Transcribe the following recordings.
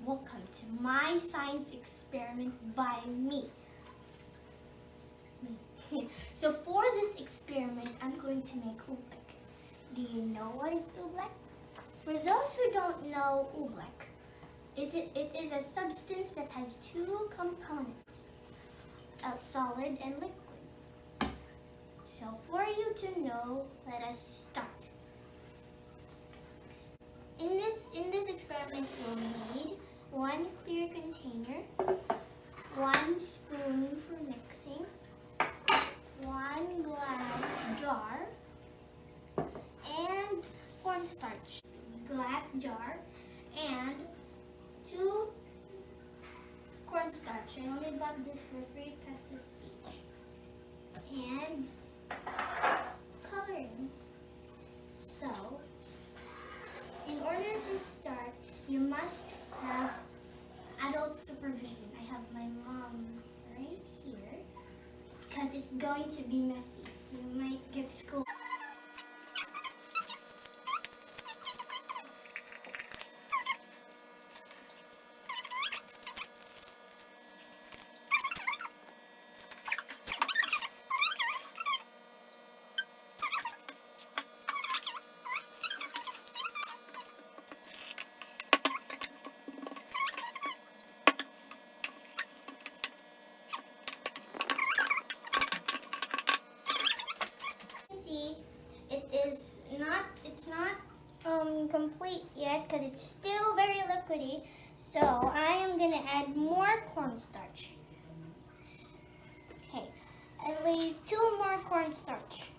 Welcome to my science experiment by me. So for this experiment, I'm going to make oobleck. Do you know what is oobleck? For those who don't know oobleck, it is a substance that has two components, solid and liquid. So for you to know, let us start. In this experiment, you'll need one clear container, one spoon for mixing, one glass jar, and cornstarch. Glass jar and 2 cornstarch. I only bought this for 3 pesos each. And coloring. So, in order to start, you must have adult supervision. I have my mom right here because it's going to be messy. You might get scolded. It's not complete yet because it's still very liquidy. So I am gonna add more cornstarch. Okay, at least 2 more cornstarch.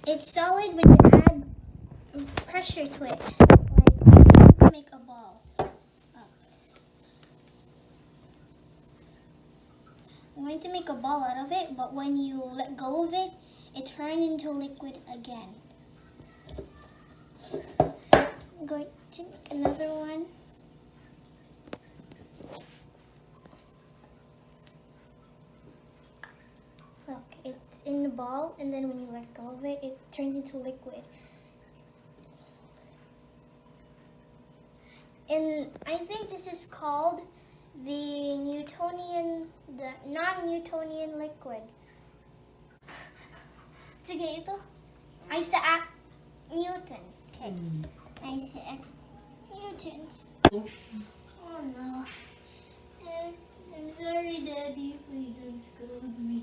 It's solid when you add pressure to it, like to make a ball. I'm going to make a ball out of it, but when you let go of it, it turns into liquid again. I'm going to make another one. Look, it's in the ball, and then when you let go of it, it turns into liquid. And I think this is called the non-Newtonian liquid. Sige, ito. Isaac Newton. Okay. Isaac Newton. Oh no. I'm sorry, Daddy. Please don't scold me.